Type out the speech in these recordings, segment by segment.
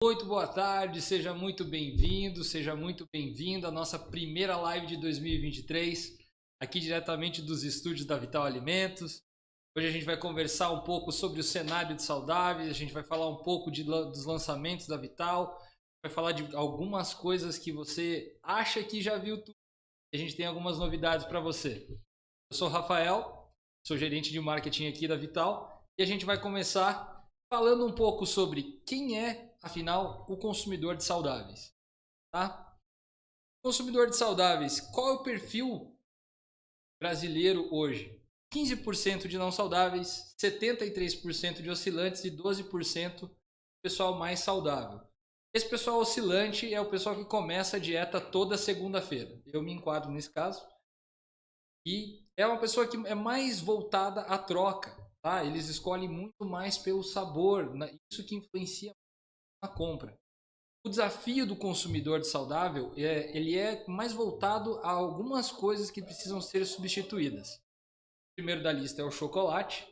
Muito boa tarde, seja muito bem-vindo, seja muito bem-vinda à nossa primeira live de 2023, aqui diretamente dos estúdios da Vital Alimentos. Hoje a gente vai conversar um pouco sobre o cenário de saudáveis, a gente vai falar um pouco dos lançamentos da Vital, vai falar de algumas coisas que você acha que já viu tudo. A gente tem algumas novidades para você. Eu sou o Rafael, sou gerente de marketing aqui da Vital e a gente vai começar falando um pouco sobre quem é, afinal, o consumidor de saudáveis, tá? Consumidor de saudáveis, qual é o perfil brasileiro hoje? 15% de não saudáveis, 73% de oscilantes e 12% pessoal mais saudável. Esse pessoal oscilante é o pessoal que começa a dieta toda segunda-feira. Eu me enquadro nesse caso. E é uma pessoa que é mais voltada à troca, tá? Eles escolhem muito mais pelo sabor, isso que influencia na compra. O desafio do consumidor de saudável ele é mais voltado a algumas coisas que precisam ser substituídas. O primeiro da lista é o chocolate.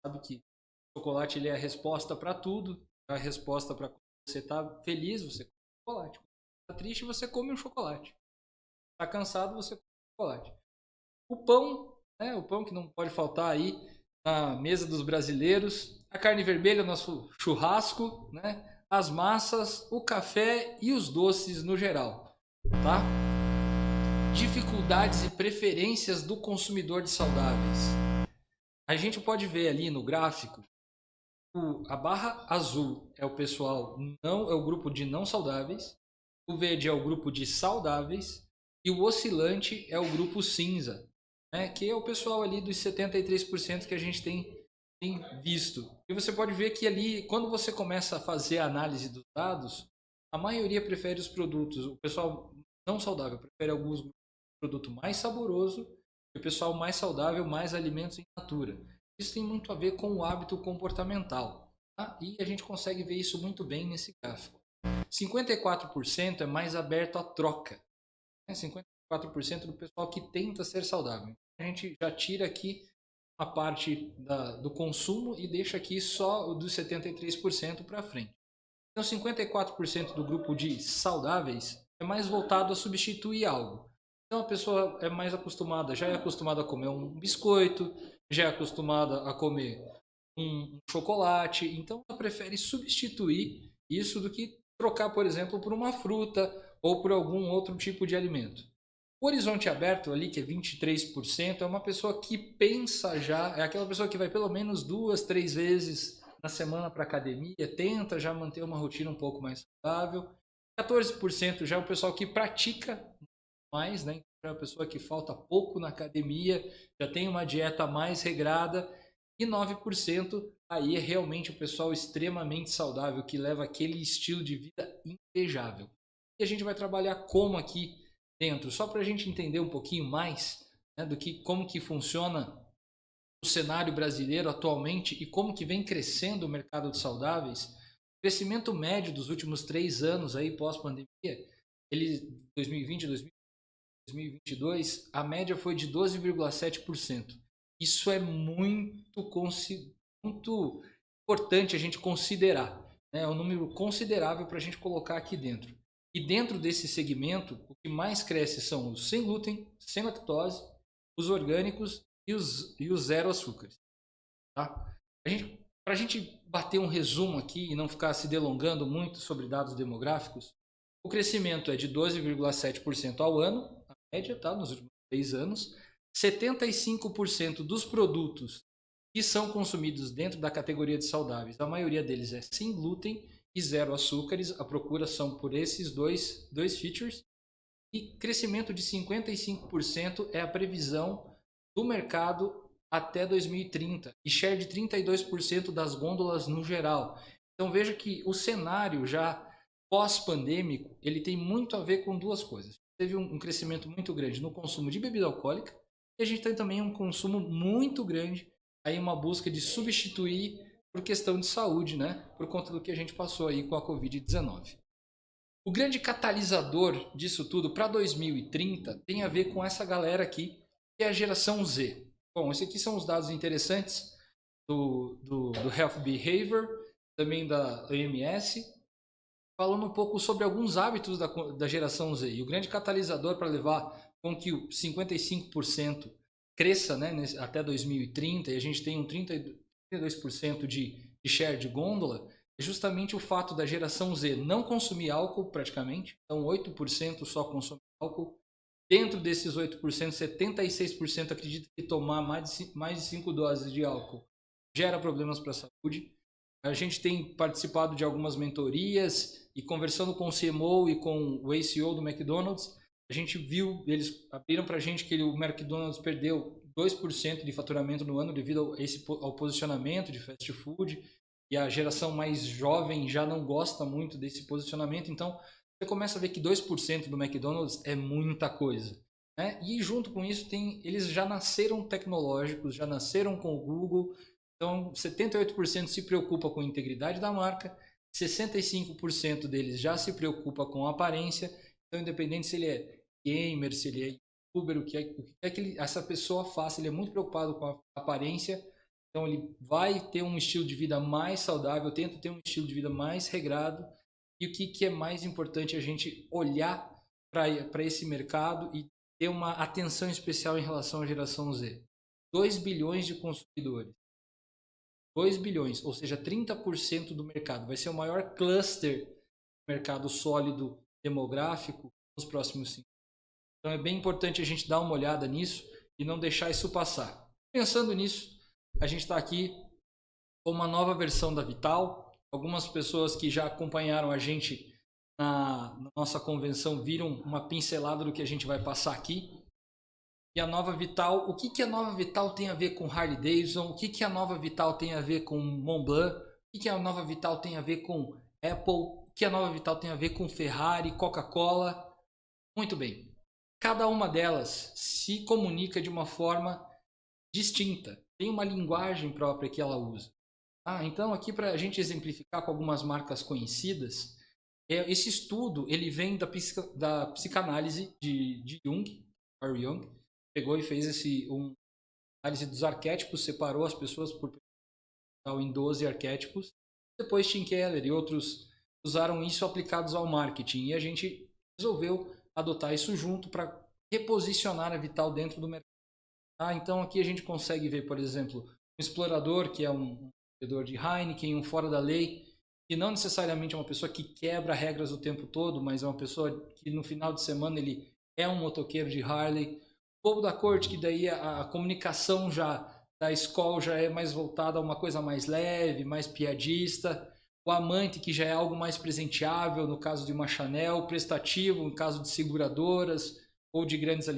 Sabe que o chocolate ele é a resposta para tudo, é a resposta para quando você está feliz, você come chocolate. Quando está triste, você come um chocolate. Está cansado, você come um chocolate. O pão, né? O pão que não pode faltar aí na mesa dos brasileiros. A carne vermelha, o nosso churrasco, né? As massas, o café e os doces no geral, tá? Dificuldades e preferências do consumidor de saudáveis. A gente pode ver ali no gráfico, a barra azul é o pessoal não é o grupo de não saudáveis, o verde é o grupo de saudáveis e o oscilante é o grupo cinza, né, que é o pessoal ali dos 73% que a gente tem visto. E você pode ver que ali, quando você começa a fazer a análise dos dados, a maioria prefere os produtos. O pessoal não saudável prefere alguns produtos mais saboroso e o pessoal mais saudável, mais alimentos em natura. Isso tem muito a ver com o hábito comportamental. Tá? E a gente consegue ver isso muito bem nesse gráfico. 54% é mais aberto à troca. 54% do pessoal que tenta ser saudável. A gente já tira aqui a parte do consumo e deixa aqui só o dos 73% para frente. Então, 54% do grupo de saudáveis é mais voltado a substituir algo. Então, a pessoa é mais acostumada, já é acostumada a comer um biscoito, já é acostumada a comer um chocolate. Então, ela prefere substituir isso do que trocar, por exemplo, por uma fruta ou por algum outro tipo de alimento. O horizonte aberto ali, que é 23%, é uma pessoa que pensa já, é aquela pessoa que vai pelo menos 2, 3 vezes na semana para academia, tenta já manter uma rotina um pouco mais saudável. 14% já é o pessoal que pratica mais, né? Já é a pessoa que falta pouco na academia, já tem uma dieta mais regrada. E 9% aí é realmente o pessoal extremamente saudável, que leva aquele estilo de vida invejável. E a gente vai trabalhar como aqui dentro, só para a gente entender um pouquinho mais, né, do que como que funciona o cenário brasileiro atualmente e como que vem crescendo o mercado de saudáveis. O crescimento médio dos últimos 3 anos aí pós-pandemia, ele 2020, 2022, a média foi de 12,7%. Isso é muito importante a gente considerar, né? É um número considerável para a gente colocar aqui dentro. E dentro desse segmento, o que mais cresce são os sem glúten, sem lactose, os orgânicos e os zero açúcares. Tá? Para a gente bater um resumo aqui e não ficar se delongando muito sobre dados demográficos, o crescimento é de 12,7% ao ano, a média, tá? Nos últimos 3 anos. 75% dos produtos que são consumidos dentro da categoria de saudáveis, a maioria deles é sem glúten e zero açúcares. A procura são por esses dois features. E crescimento de 55% é a previsão do mercado até 2030 e share de 32% das gôndolas no geral. Então veja que o cenário já pós-pandêmico, ele tem muito a ver com duas coisas. Teve um crescimento muito grande no consumo de bebida alcoólica e a gente tem também um consumo muito grande, aí uma busca de substituir por questão de saúde, né? Por conta do que a gente passou aí com a Covid-19. O grande catalisador disso tudo para 2030 tem a ver com essa galera aqui, que é a geração Z. Bom, esses aqui são os dados interessantes do Health Behavior, também da OMS. falando um pouco sobre alguns hábitos da geração Z. E o grande catalisador para levar com que o 55% cresça, né, até 2030, e a gente tem um 32% de share de gôndola, é justamente o fato da geração Z não consumir álcool praticamente. Então 8% só consome álcool. Dentro desses 8%, 76% acredita que tomar mais de 5 doses de álcool gera problemas para a saúde. A gente tem participado de algumas mentorias e conversando com o CMO e com o ACO do McDonald's, a gente viu, eles abriram para a gente que o McDonald's perdeu 2% de faturamento no ano devido ao posicionamento de fast food, e a geração mais jovem já não gosta muito desse posicionamento. Então você começa a ver que 2% do McDonald's é muita coisa, né? E junto com isso eles já nasceram tecnológicos, já nasceram com o Google. Então 78% se preocupa com a integridade da marca, 65% deles já se preocupa com a aparência. Então independente se ele é gamer, se ele é youtuber, o que é que essa pessoa faz, ele é muito preocupado com a aparência. Então ele vai ter um estilo de vida mais saudável, tenta ter um estilo de vida mais regrado. E o que é mais importante a gente olhar para esse mercado e ter uma atenção especial em relação à geração Z. 2 bilhões de consumidores. 2 bilhões, ou seja, 30% do mercado. Vai ser o maior cluster de mercado sólido demográfico nos próximos 5 anos. Então é bem importante a gente dar uma olhada nisso e não deixar isso passar. Pensando nisso, a gente está aqui com uma nova versão da Vital. Algumas pessoas que já acompanharam a gente na nossa convenção viram uma pincelada do que a gente vai passar aqui. E a nova Vital, o que a nova Vital tem a ver com Harley Davidson? O que a nova Vital tem a ver com Montblanc? O que a nova Vital tem a ver com Apple? O que a nova Vital tem a ver com Ferrari, Coca-Cola? Muito bem. Cada uma delas se comunica de uma forma distinta. Tem uma linguagem própria que ela usa. Então aqui para a gente exemplificar com algumas marcas conhecidas, esse estudo ele vem da psicanálise de Jung, Carl Jung, pegou e fez análise dos arquétipos, separou as pessoas em 12 arquétipos. Depois Tim Keller e outros usaram isso aplicados ao marketing, e a gente resolveu adotar isso junto para reposicionar a Vital dentro do mercado. Então aqui a gente consegue ver, por exemplo, um explorador, que é um vendedor de Heineken, um fora da lei, que não necessariamente é uma pessoa que quebra regras o tempo todo, mas é uma pessoa que no final de semana ele é um motoqueiro de Harley. O bobo da corte, que daí a comunicação já da escola já é mais voltada a uma coisa mais leve, mais piadista. O amante, que já é algo mais presenteável, no caso de uma Chanel, prestativo, no caso de seguradoras ou de grandes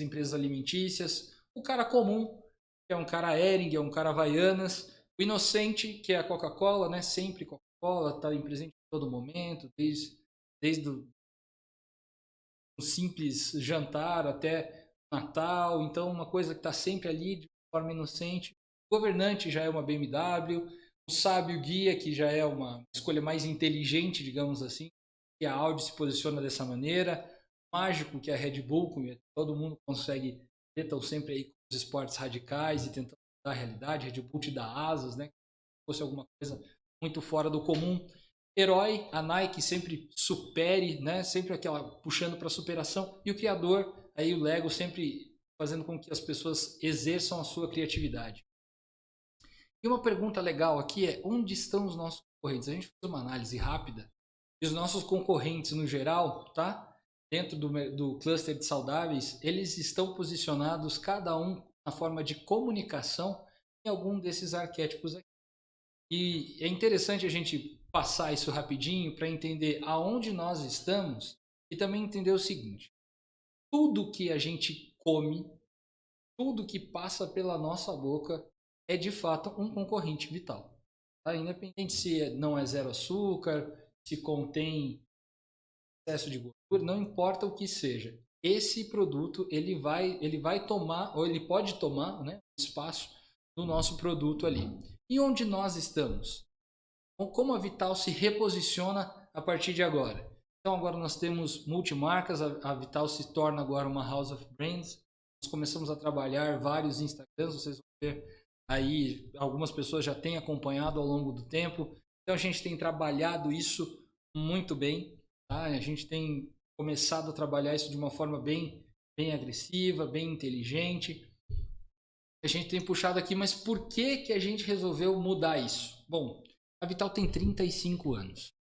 empresas alimentícias. O cara comum, que é um cara Hering, é um cara Havaianas. O inocente, que é a Coca-Cola, né? Sempre Coca-Cola, está presente em todo momento, desde o simples jantar até Natal. Então, uma coisa que está sempre ali de forma inocente. O governante já é uma BMW. O sábio guia, que já é uma escolha mais inteligente, digamos assim, que a Audi se posiciona dessa maneira. O mágico, que é a Red Bull, que todo mundo consegue ver, estão sempre aí com os esportes radicais e tentando mudar a realidade. Red Bull te dá asas, né? Fosse alguma coisa muito fora do comum. Herói, a Nike sempre supere, né? Sempre aquela puxando para superação. E o criador, aí o Lego, sempre fazendo com que as pessoas exerçam a sua criatividade. E uma pergunta legal aqui é: onde estão os nossos concorrentes? A gente fez uma análise rápida e os nossos concorrentes no geral, tá? Dentro do cluster de saudáveis, eles estão posicionados cada um na forma de comunicação em algum desses arquétipos aqui. E é interessante a gente passar isso rapidinho para entender aonde nós estamos e também entender o seguinte: tudo que a gente come, tudo que passa pela nossa boca é de fato um concorrente vital. Tá? Independente se não é zero açúcar, se contém excesso de gordura, não importa o que seja. Esse produto ele vai tomar, ou ele pode tomar, né, espaço do nosso produto ali. E onde nós estamos? Como a Vital se reposiciona a partir de agora? Então agora nós temos multimarcas, a Vital se torna agora uma House of Brands. Nós começamos a trabalhar vários Instagrams, vocês vão ver aí, algumas pessoas já têm acompanhado ao longo do tempo. Então a gente tem trabalhado isso muito bem, tá? A gente tem começado a trabalhar isso de uma forma bem agressiva, bem inteligente. A gente tem puxado aqui, mas por que que a gente resolveu mudar isso? Bom, a Vital tem 35 anos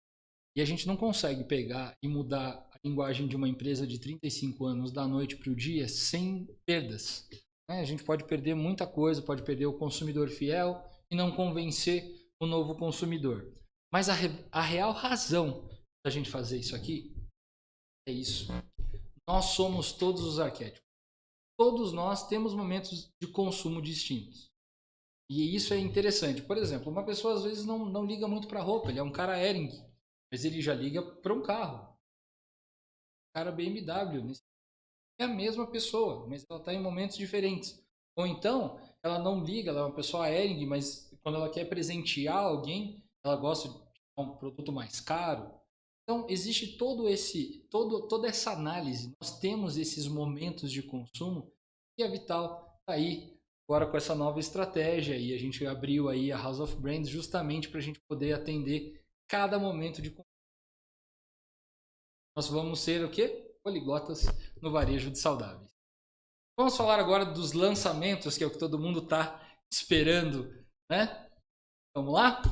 e a gente não consegue pegar e mudar a linguagem de uma empresa de 35 anos da noite para o dia sem perdas, né? A gente pode perder muita coisa, pode perder o consumidor fiel e não convencer o novo consumidor. Mas a real razão da gente fazer isso aqui é isso. Nós somos todos os arquétipos. Todos nós temos momentos de consumo distintos. E isso é interessante. Por exemplo, uma pessoa às vezes não liga muito para roupa, ele é um cara Hering, mas ele já liga para um carro. Um cara BMW, é a mesma pessoa, mas ela está em momentos diferentes. Ou então, ela não liga, ela é uma pessoa Hering, mas quando ela quer presentear alguém, ela gosta de um produto mais caro. Então, existe toda essa análise. Nós temos esses momentos de consumo e a Vital está aí agora com essa nova estratégia e a gente abriu aí a House of Brands justamente para a gente poder atender cada momento de consumo. Nós vamos ser o quê? Poliglotas no varejo de saudáveis. Vamos falar agora dos lançamentos, que é o que todo mundo está esperando, né? Vamos lá?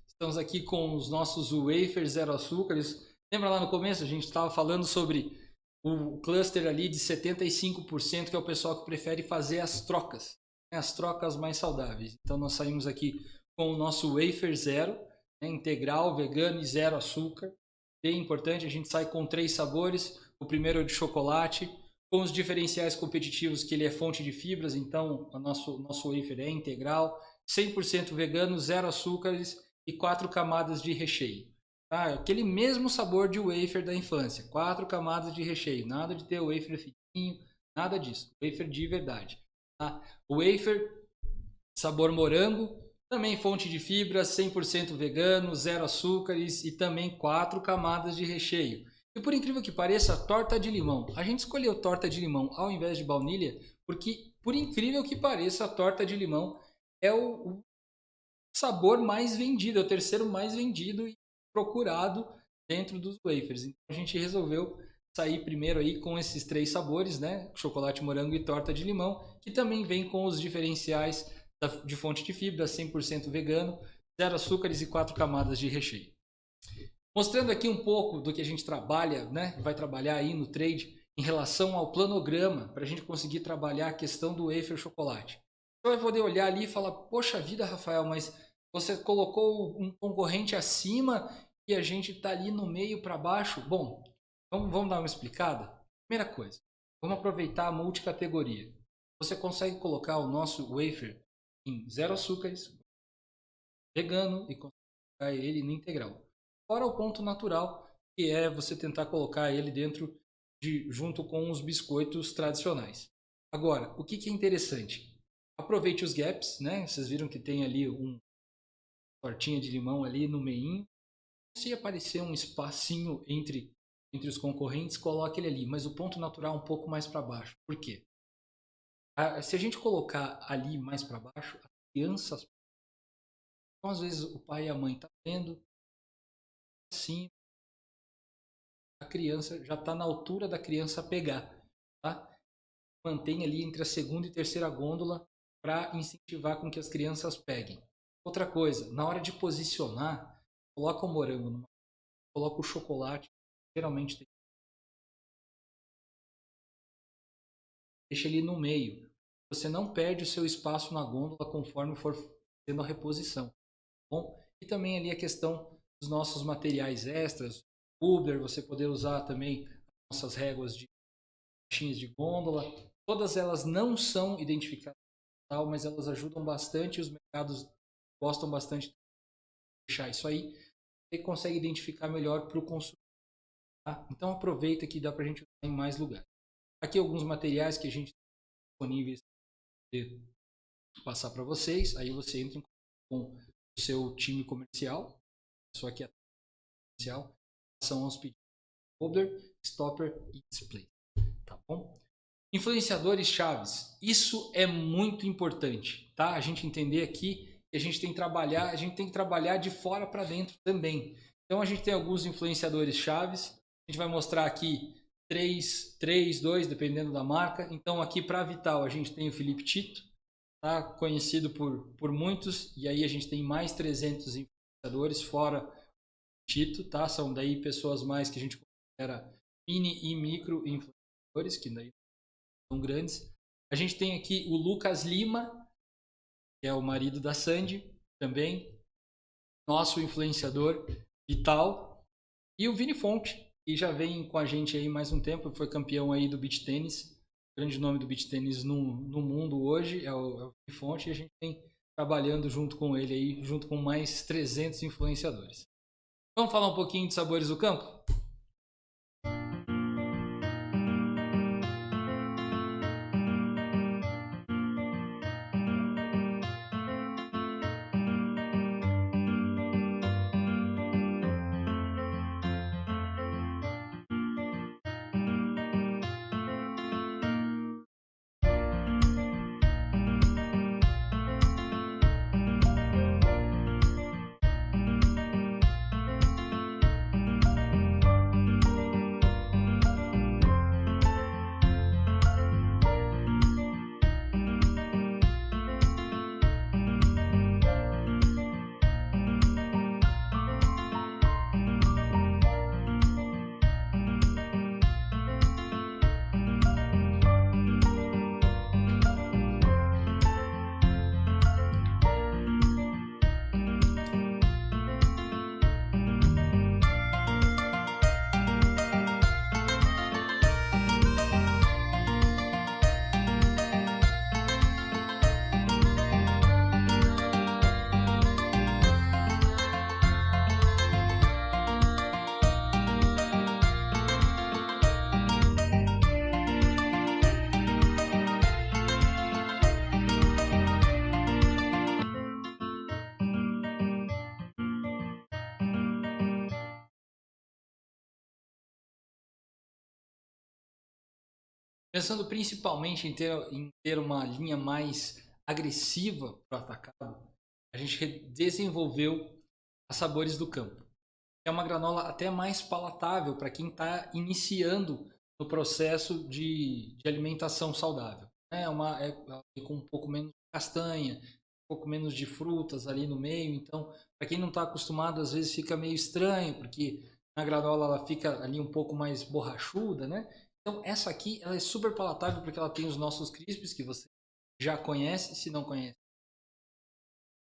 Estamos aqui com os nossos wafers zero açúcares. Lembra lá no começo a gente estava falando sobre o cluster ali de 75%, que é o pessoal que prefere fazer as trocas, né? As trocas mais saudáveis. Então nós saímos aqui com o nosso wafer zero, né? Integral, vegano e zero açúcar. Bem importante, a gente sai com 3 sabores. O primeiro é o de chocolate, com os diferenciais competitivos que ele é fonte de fibras, então o nosso wafer é integral, 100% vegano, zero açúcares e 4 camadas de recheio. Tá? Aquele mesmo sabor de wafer da infância, 4 camadas de recheio, nada de ter o wafer fininho, nada disso, wafer de verdade. Tá? O wafer sabor morango, também fonte de fibra, 100% vegano, zero açúcares e também 4 camadas de recheio. E por incrível que pareça, torta de limão. A gente escolheu torta de limão ao invés de baunilha porque, por incrível que pareça, a torta de limão é o sabor mais vendido, é o terceiro mais vendido e procurado dentro dos wafers. Então a gente resolveu sair primeiro aí com esses 3 sabores, né? Chocolate, morango e torta de limão, que também vem com os diferenciais de fonte de fibra, 100% vegano, zero açúcares e 4 camadas de recheio. Mostrando aqui um pouco do que a gente trabalha, né? Vai trabalhar aí no trade em relação ao planograma, para a gente conseguir trabalhar a questão do wafer chocolate. Você vai poder olhar ali e falar, poxa vida, Rafael, mas você colocou um concorrente acima e a gente está ali no meio para baixo. Bom, vamos dar uma explicada? Primeira coisa, vamos aproveitar a multicategoria. Você consegue colocar o nosso wafer em zero açúcares, vegano e consegue colocar ele no integral. Fora o ponto natural, que é você tentar colocar ele dentro junto com os biscoitos tradicionais. Agora, o que é interessante? Aproveite os gaps, né? Vocês viram que tem ali um tortinha de limão ali no meio. Se aparecer um espacinho entre os concorrentes, coloque ele ali, mas o ponto natural um pouco mais para baixo. Por quê? Se a gente colocar ali mais para baixo, as crianças, então às vezes o pai e a mãe tá vendo assim, a criança já está na altura da criança pegar, tá? Mantém ali entre a segunda e terceira gôndola para incentivar com que as crianças peguem. Outra coisa, na hora de posicionar, coloca o morango, coloca o chocolate, geralmente deixa ele no meio. Você não perde o seu espaço na gôndola conforme for tendo a reposição. Tá bom? E também ali a questão dos nossos materiais extras, Uber, você poder usar também nossas réguas de caixinhas de gôndola. Todas elas não são identificadas, mas elas ajudam bastante e os mercados gostam bastante de deixar isso aí. E consegue identificar melhor para o consumidor. Tá? Então aproveita que dá para a gente usar em mais lugares. Aqui alguns materiais que a gente tem disponíveis para passar para vocês. Aí você entra com o seu time comercial, só que é comercial, são os pedidos holder, stopper e display. Tá Influenciadores chaves. Isso é muito importante, tá? A gente entender aqui que a gente tem que trabalhar de fora para dentro também. Então a gente tem alguns influenciadores chaves. A gente vai mostrar aqui 3, 2, dependendo da marca. Então aqui para Vital a gente tem o Felipe Tito, tá? Conhecido por muitos. E aí a gente tem mais 300 influenciadores fora o Tito, tá? São daí pessoas mais que a gente considera mini e micro influenciadores, que daí são grandes. A gente tem aqui o Lucas Lima, que é o marido da Sandy, também nosso influenciador vital, e o Vini Fonte, que já vem com a gente aí mais um tempo, foi campeão aí do beach tênis, o grande nome do beach tênis no mundo hoje é o Vini Fonte, e a gente tem trabalhando junto com ele aí, junto com mais 300 influenciadores. Vamos falar um pouquinho de Sabores do Campo? Pensando principalmente em ter uma linha mais agressiva para o atacado, a gente desenvolveu a Sabores do Campo. É uma granola até mais palatável para quem está iniciando no processo de alimentação saudável. Ela tem com um pouco menos de castanha, um pouco menos de frutas ali no meio. Então, para quem não está acostumado, às vezes fica meio estranho, porque na granola ela fica ali um pouco mais borrachuda, né? Então, essa aqui ela é super palatável porque ela tem os nossos crispes que você já conhece, se não conhece.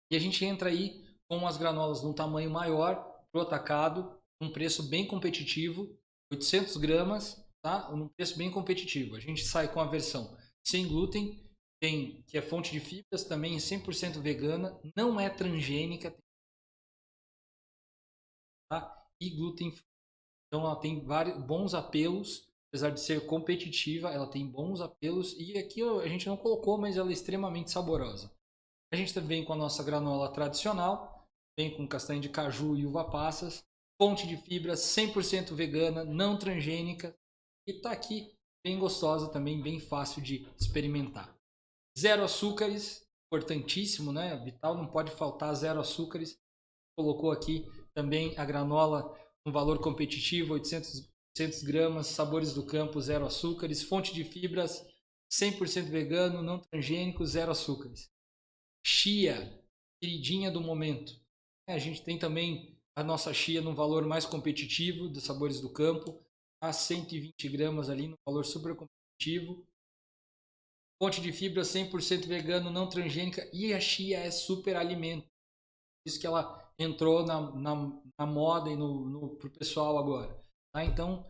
E a gente entra aí com as granolas num tamanho maior para o atacado, um preço bem competitivo, 800 gramas, tá? Um preço bem competitivo. A gente sai com a versão sem glúten, que é fonte de fibras, também é 100% vegana, não é transgênica, tá? E glúten free. Então ela tem vários bons apelos, apesar de ser competitiva, ela tem bons apelos e aqui a gente não colocou, mas ela é extremamente saborosa. A gente também vem com a nossa granola tradicional, vem com castanha de caju e uva passas, fonte de fibra 100% vegana, não transgênica e tá aqui bem gostosa também, bem fácil de experimentar. Zero açúcares, importantíssimo, né? Vital não pode faltar zero açúcares. Colocou aqui também a granola um valor competitivo, 800 gramas, Sabores do Campo, zero açúcares, fonte de fibras 100% vegano, não transgênico, zero açúcares. Chia, queridinha do momento. A gente tem também a nossa chia num valor mais competitivo dos Sabores do Campo, a 120 gramas ali, num valor super competitivo. Fonte de fibra 100% vegano, não transgênica e a chia é super alimento. Por isso que ela entrou na moda e pro pessoal agora. Tá? Então,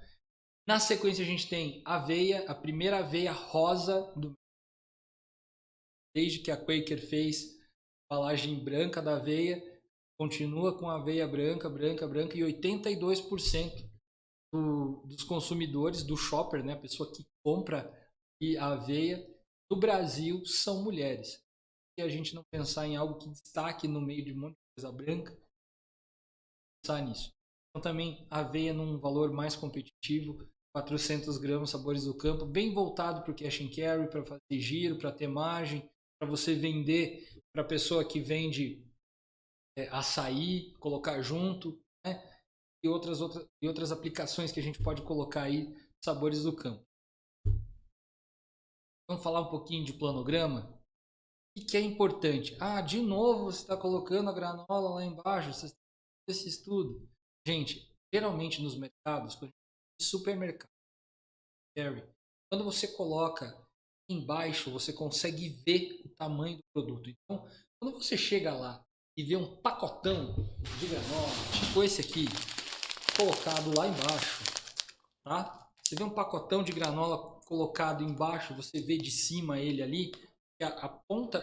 na sequência a gente tem aveia, a primeira aveia rosa desde que a Quaker fez a embalagem branca da aveia, continua com a aveia branca, branca, branca e 82% dos consumidores, do shopper, né, a pessoa que compra a aveia no Brasil são mulheres. E a gente não pensar em algo que destaque no meio de um monte de coisa branca, pensar nisso. Então também aveia num valor mais competitivo, 400 gramas Sabores do Campo, bem voltado para o cash and carry, para fazer giro, para ter margem, para você vender para a pessoa que vende açaí, colocar junto, né? E outras aplicações que a gente pode colocar aí, Sabores do Campo. Vamos falar um pouquinho de planograma? O que é importante? De novo você está colocando a granola lá embaixo, você está fazendo esse estudo. Gente, geralmente nos mercados, supermercado, quando você coloca embaixo, você consegue ver o tamanho do produto. Então, quando você chega lá e vê um pacotão de granola, tipo esse aqui, colocado lá embaixo, tá? Você vê um pacotão de granola colocado embaixo, você vê de cima ele ali, a ponta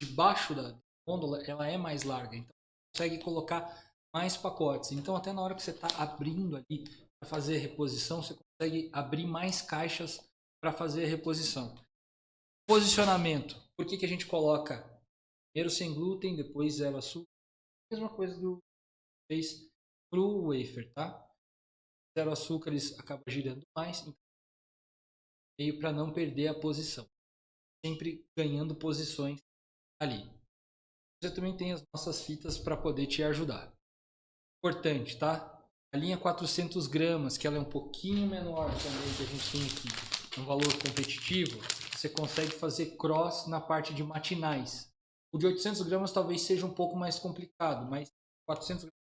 de baixo da gôndola, ela é mais larga, então você consegue colocar mais pacotes. Então até na hora que você está abrindo ali para fazer a reposição, você consegue abrir mais caixas para fazer a reposição. Posicionamento. Por que a gente coloca primeiro sem glúten, depois zero açúcar? Mesma coisa do fez pro wafer, tá? Zero açúcar eles acabam girando mais, meio para não perder a posição, sempre ganhando posições ali. Você também tem as nossas fitas para poder te ajudar. Importante, tá? A linha 400 gramas, que ela é um pouquinho menor também que a gente tem aqui, um valor competitivo, você consegue fazer cross na parte de matinais. O de 800 gramas talvez seja um pouco mais complicado, mas 400 gramas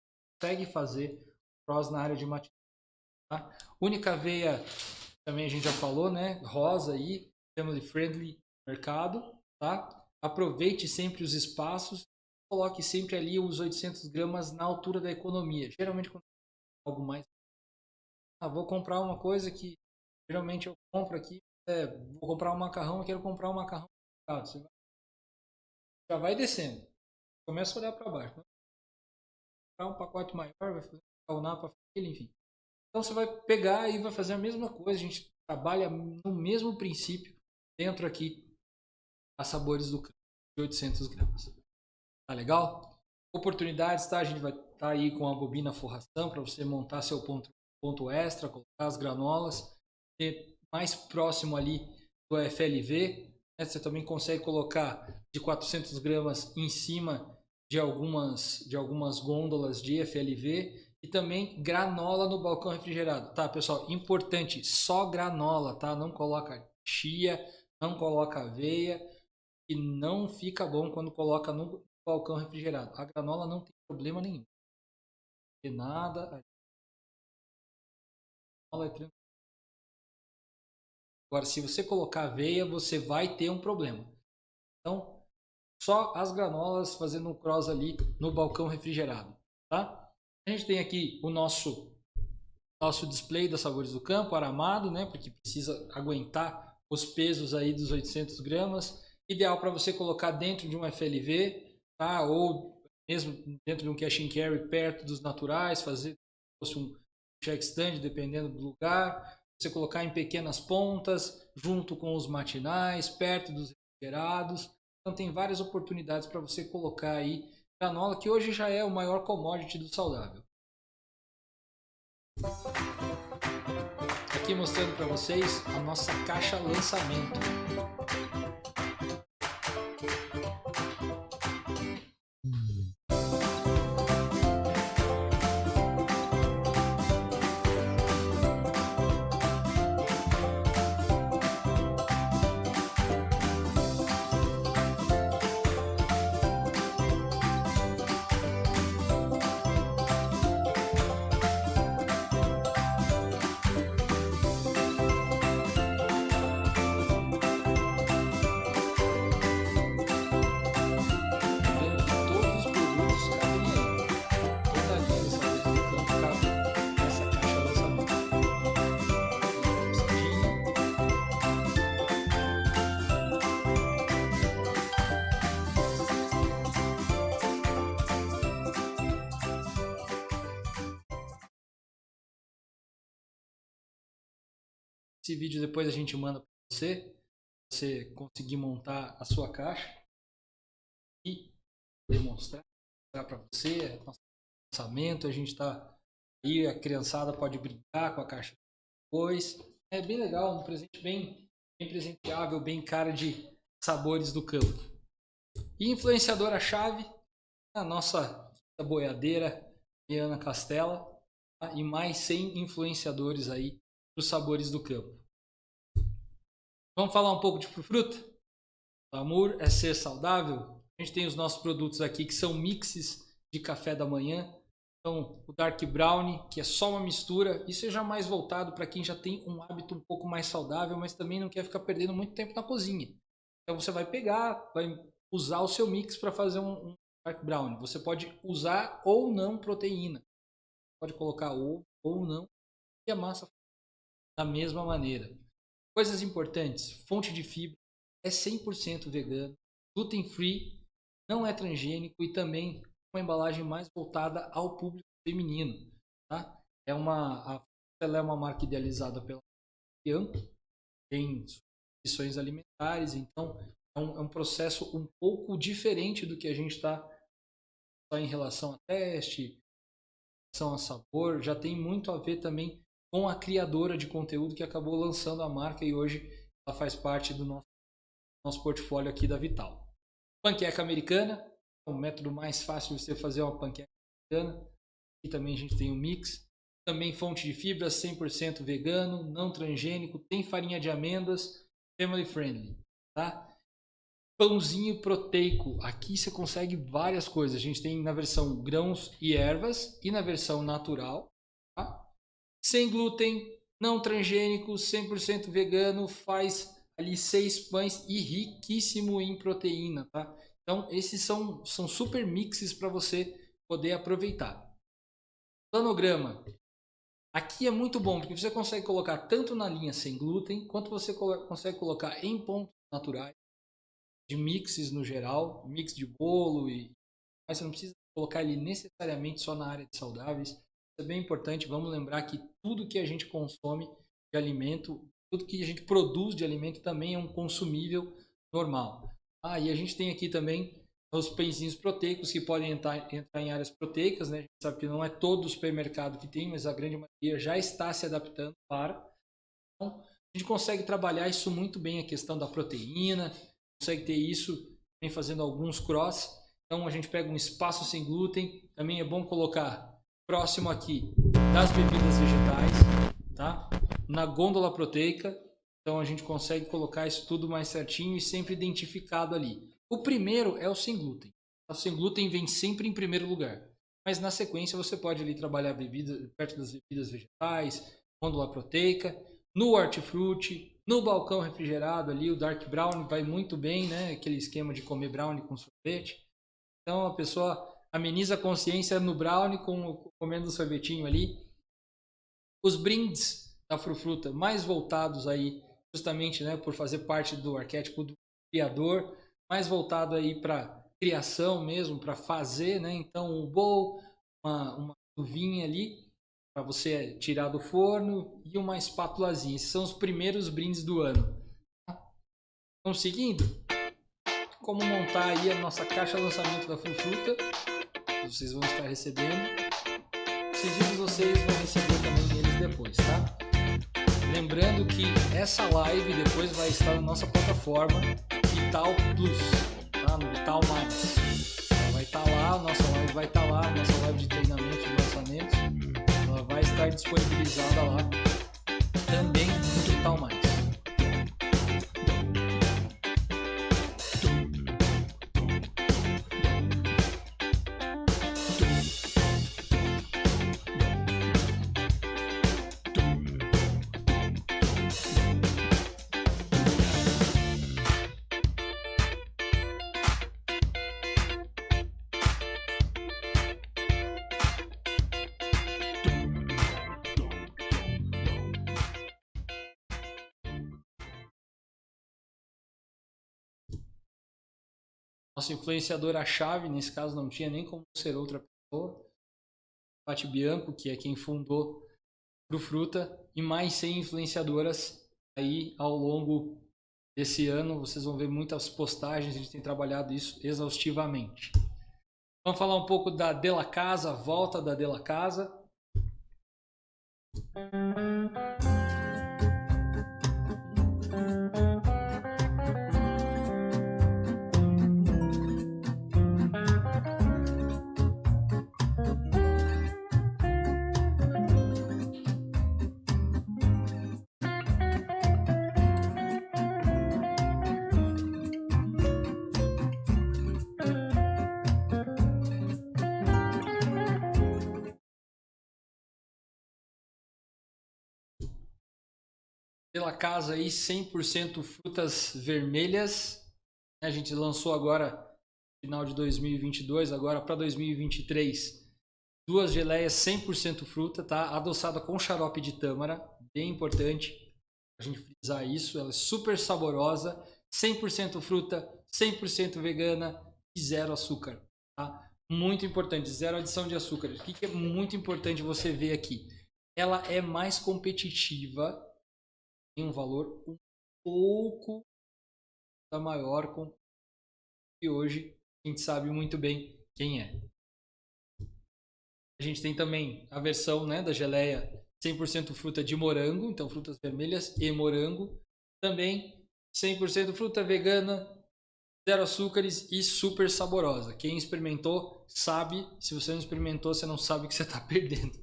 consegue fazer cross na área de matinais. Tá? Única veia, também a gente já falou, né? Rosa aí, family friendly mercado, tá? Aproveite sempre os espaços, coloque sempre ali os 800 gramas na altura da economia. Geralmente quando algo mais, vou comprar uma coisa que geralmente eu compro aqui, vou comprar um macarrão, eu quero comprar um macarrão, você já vai descendo, começa a olhar para baixo, né? Comprar um pacote maior, vai fazer um para a família, enfim. Então você vai pegar e vai fazer a mesma coisa, a gente trabalha no mesmo princípio dentro aqui a Sabores do Campo, de 800 gramas. Tá legal? Oportunidades, tá? A gente vai estar aí com a bobina forração para você montar seu ponto extra, colocar as granolas, ter mais próximo ali do FLV. Né? Você também consegue colocar de 400 gramas em cima de algumas gôndolas de FLV e também granola no balcão refrigerado. Tá, pessoal? Importante, só granola, tá? Não coloca chia, não coloca aveia, e não fica bom quando coloca no balcão refrigerado. A granola não tem problema nenhum. Não tem nada. A granola é tranquila. Agora, se você colocar aveia, você vai ter um problema. Então, só as granolas fazendo um cross ali no balcão refrigerado, tá? A gente tem aqui o nosso display das Sabores do Campo, aramado, né? Porque precisa aguentar os pesos aí dos 800 gramas. Ideal para você colocar dentro de um FLV, tá? Ou mesmo dentro de um cash and carry perto dos naturais, fazer fosse um check stand, dependendo do lugar. Você colocar em pequenas pontas, junto com os matinais, perto dos refrigerados. Então tem várias oportunidades para você colocar aí granola, que hoje já é o maior commodity do saudável. Aqui mostrando para vocês a nossa caixa lançamento. Esse vídeo depois a gente manda para você conseguir montar a sua caixa e demonstrar para você nosso lançamento. A gente está aí, a criançada pode brincar com a caixa depois. É bem legal, um presente bem presenteável, bem cara de sabores do campo. E influenciadora-chave, a nossa boiadeira, Diana Castela, tá? E mais 100 influenciadores aí dos sabores do campo. Vamos falar um pouco de fruta? O amor é ser saudável. A gente tem os nossos produtos aqui que são mixes de café da manhã. Então, o Dark Brownie, que é só uma mistura, isso é já mais voltado para quem já tem um hábito um pouco mais saudável, mas também não quer ficar perdendo muito tempo na cozinha. Então, você vai pegar, vai usar o seu mix para fazer um Dark Brownie. Você pode usar ou não proteína. Pode colocar ovo ou não. E a massa da mesma maneira. Coisas importantes: fonte de fibra, é 100% vegano, gluten free, não é transgênico e também uma embalagem mais voltada ao público feminino. Tá? Ela é uma marca idealizada pela Bianco, tem instituições alimentares, então é um processo um pouco diferente do que a gente está só em relação a teste, em relação a sabor, já tem muito a ver também com a criadora de conteúdo que acabou lançando a marca e hoje ela faz parte do nosso portfólio aqui da Vital. Panqueca americana, é o método mais fácil de você fazer uma panqueca americana. Aqui também a gente tem o mix. Também fonte de fibra, 100% vegano, não transgênico, tem farinha de amêndoas, family friendly, tá? Pãozinho proteico, aqui você consegue várias coisas. A gente tem na versão grãos e ervas e na versão natural, tá? Sem glúten, não transgênico, 100% vegano, faz ali 6 pães e riquíssimo em proteína, tá? Então esses são super mixes para você poder aproveitar. Planograma. Aqui é muito bom porque você consegue colocar tanto na linha sem glúten quanto você consegue colocar em pontos naturais de mixes no geral, mix de bolo mas você não precisa colocar ele necessariamente só na área de saudáveis. Isso é bem importante. Vamos lembrar que tudo que a gente consome de alimento, tudo que a gente produz de alimento também é um consumível normal. E a gente tem aqui também os pãezinhos proteicos que podem entrar em áreas proteicas, né? A gente sabe que não é todo o supermercado que tem, mas a grande maioria já está se adaptando para. Então, a gente consegue trabalhar isso muito bem, a questão da proteína, consegue ter isso, vem fazendo alguns cross. Então a gente pega um espaço sem glúten, também é bom colocar próximo aqui das bebidas vegetais, tá? Na gôndola proteica, então a gente consegue colocar isso tudo mais certinho e sempre identificado ali. O primeiro é o sem glúten. O sem glúten vem sempre em primeiro lugar, mas na sequência você pode ali trabalhar bebida perto das bebidas vegetais, gôndola proteica, no hortifruti, no balcão refrigerado ali, o dark brown vai muito bem, né? Aquele esquema de comer brownie com sorvete. Então a pessoa ameniza a consciência no brownie comendo um sorvetinho ali. Os brindes da Frufruta mais voltados aí justamente, né, por fazer parte do arquétipo do criador, mais voltado aí para criação mesmo, para fazer, né? Então o bowl, uma luvinha ali para você tirar do forno e uma espátulazinha. Esses são os primeiros brindes do ano. Vamos seguindo? Como montar aí a nossa caixa de lançamento da Frufruta. Vocês vão estar recebendo. Esses vídeos vocês vão receber também eles depois, tá? Lembrando que essa live depois vai estar na nossa plataforma Vital Plus, tá? No Vital Mais. Ela vai estar lá, a nossa live vai estar lá, a nossa live de treinamento de lançamentos. Ela vai estar disponibilizada lá também no Vital Mais. Nossa influenciadora-chave, nesse caso não tinha nem como ser outra pessoa, Paty Bianco, que é quem fundou Frufruta, e mais 100 influenciadoras aí ao longo desse ano. Vocês vão ver muitas postagens, a gente tem trabalhado isso exaustivamente. Vamos falar um pouco da De La Casa, a volta da De La Casa. Pela casa aí, 100% frutas vermelhas. A gente lançou agora, final de 2022, agora para 2023, duas geleias 100% fruta, tá? Adoçada com xarope de tâmara, bem importante a gente frisar isso. Ela é super saborosa, 100% fruta, 100% vegana e zero açúcar, tá? Muito importante, zero adição de açúcar. O que é muito importante você ver aqui? Ela é mais competitiva, tem um valor um pouco maior que hoje a gente sabe muito bem quem é. A gente tem também a versão, né, da geleia 100% fruta de morango, então frutas vermelhas e morango. Também 100% fruta vegana, zero açúcares e super saborosa. Quem experimentou sabe, se você não experimentou, você não sabe o que você está perdendo.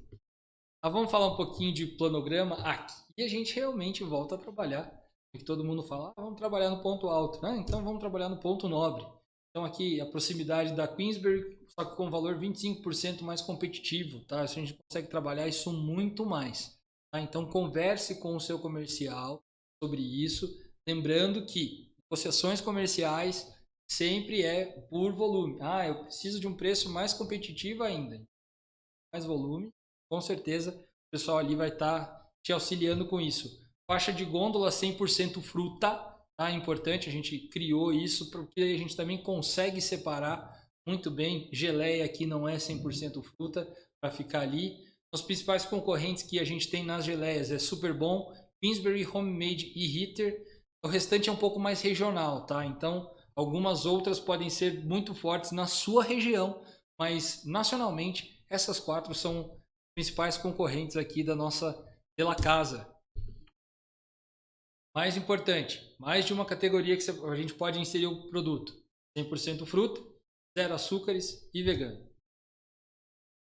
Mas vamos falar um pouquinho de planograma. Aqui a gente realmente volta a trabalhar. Que todo mundo fala, vamos trabalhar no ponto alto, né? Então vamos trabalhar no ponto nobre. Então aqui a proximidade da Queensberry, só que com valor 25% mais competitivo, tá? A gente consegue trabalhar isso muito mais, tá? Então converse com o seu comercial sobre isso, lembrando que negociações comerciais sempre é por volume. Eu preciso de um preço mais competitivo ainda, mais volume, com certeza o pessoal ali vai estar te auxiliando com isso. Faixa de gôndola 100% fruta, tá? É importante, a gente criou isso porque a gente também consegue separar muito bem. Geleia aqui não é 100% fruta para ficar ali. Os principais concorrentes que a gente tem nas geleias é Super Bom, Queensberry, Homemade e Hitter. O restante é um pouco mais regional, tá? Então algumas outras podem ser muito fortes na sua região, mas nacionalmente essas quatro são principais concorrentes aqui da nossa pela casa. Mais importante, mais de uma categoria que a gente pode inserir o produto. 100% fruta, zero açúcares e vegano.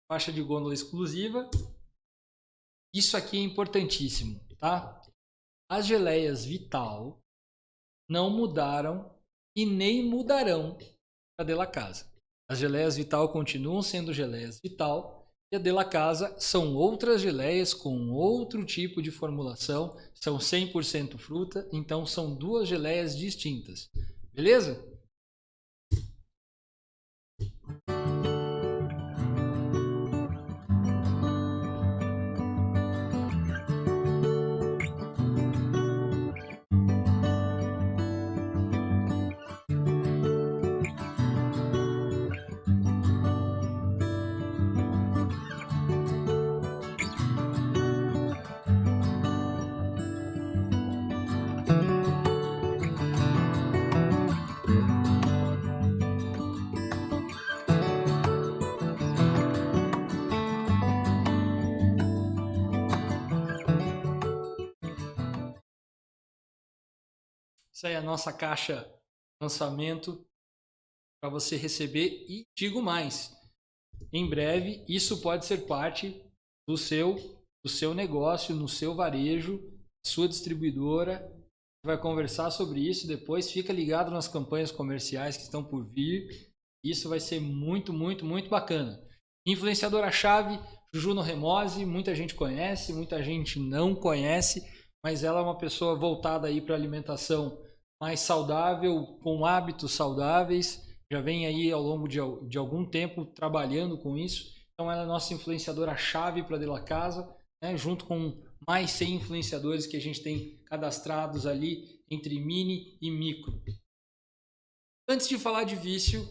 Faixa de gôndola exclusiva. Isso aqui é importantíssimo, tá? As geleias Vital não mudaram e nem mudarão para Della Casa. As geleias Vital continuam sendo geleias Vital e a Della Casa são outras geleias com outro tipo de formulação, são 100% fruta, então são duas geleias distintas. Beleza? Essa aí é a nossa caixa lançamento para você receber e digo mais, em breve isso pode ser parte do seu negócio, no seu varejo, sua distribuidora vai conversar sobre isso depois, fica ligado nas campanhas comerciais que estão por vir, isso vai ser muito, muito, muito bacana. Influenciadora-chave, Juju Noremose, muita gente conhece, muita gente não conhece, mas ela é uma pessoa voltada aí para alimentação mais saudável, com hábitos saudáveis, já vem aí ao longo de algum tempo trabalhando com isso, então ela é nossa influenciadora-chave para Della Casa, né, junto com mais 100 influenciadores que a gente tem cadastrados ali entre mini e micro. Antes de falar de vício,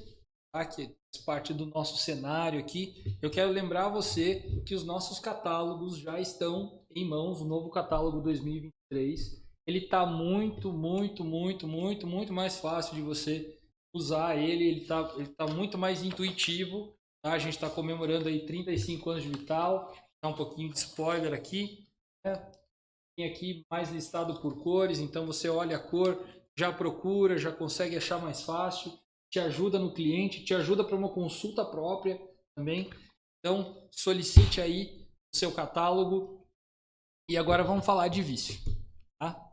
tá, que faz parte do nosso cenário aqui, eu quero lembrar você que os nossos catálogos já estão em mãos, o novo catálogo 2023. Ele está muito, muito, muito, muito, muito mais fácil de você usar ele tá muito mais intuitivo. Tá? A gente está comemorando aí 35 anos de Vital, dá um pouquinho de spoiler aqui. Né? Tem aqui mais listado por cores, então você olha a cor, já procura, já consegue achar mais fácil, te ajuda no cliente, te ajuda para uma consulta própria também. Então, solicite aí o seu catálogo. E agora vamos falar de vício, tá?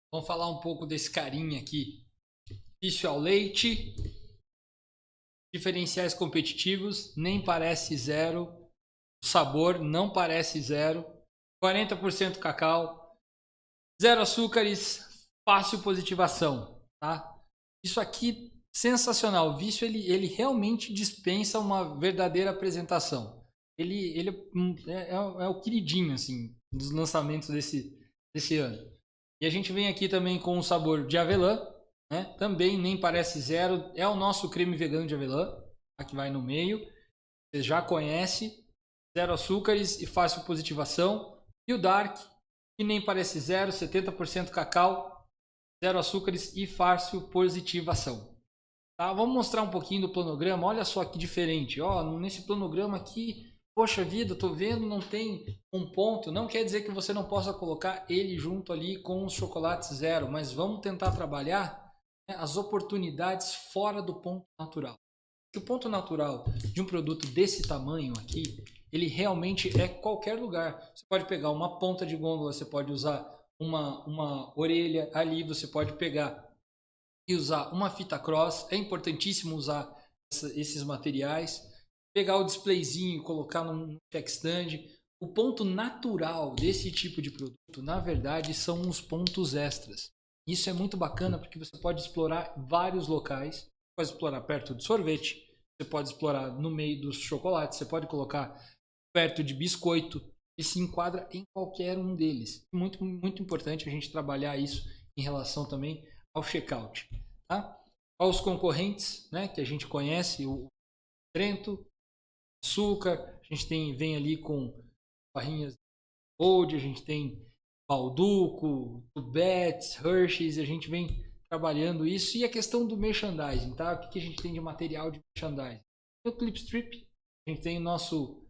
Vamos falar um pouco desse carinha aqui. Vício ao leite, diferenciais competitivos, nem parece zero, o sabor não parece zero, 40% cacau, zero açúcares, fácil positivação, tá? Isso aqui sensacional. O vício ele realmente dispensa uma verdadeira apresentação. Ele é o queridinho assim dos lançamentos desse ano. E a gente vem aqui também com o sabor de avelã, né? Também nem parece zero. É o nosso creme vegano de avelã, tá? Que vai no meio. Você já conhece. Zero açúcares e fácil positivação. E o Dark, que nem parece zero, 70% cacau, zero açúcares e fácil positivação. Tá? Vamos mostrar um pouquinho do planograma. Olha só que diferente. Ó, nesse planograma aqui, poxa vida, tô vendo, não tem um ponto. Não quer dizer que você não possa colocar ele junto ali com os chocolates zero, mas vamos tentar trabalhar, né, as oportunidades fora do ponto natural. Porque o ponto natural de um produto desse tamanho aqui, ele realmente é qualquer lugar. Você pode pegar uma ponta de gôndola, você pode usar uma orelha ali, você pode pegar e usar uma fita cross. É importantíssimo usar esses materiais. Pegar o displayzinho e colocar num check stand. O ponto natural desse tipo de produto, na verdade, são os pontos extras. Isso é muito bacana porque você pode explorar vários locais. Você pode explorar perto do sorvete, você pode explorar no meio dos chocolates, você pode colocar perto de biscoito e se enquadra em qualquer um deles. Muito, muito importante a gente trabalhar isso em relação também ao checkout. Tá? Aos concorrentes, né, que a gente conhece, o Trento, açúcar, a gente vem ali com barrinhas Gold, a gente tem Balduco, Tubets, Hershey's, a gente vem trabalhando isso. E a questão do merchandising, tá? O que a gente tem de material de merchandising? Tem o Clipstrip, a gente tem o nosso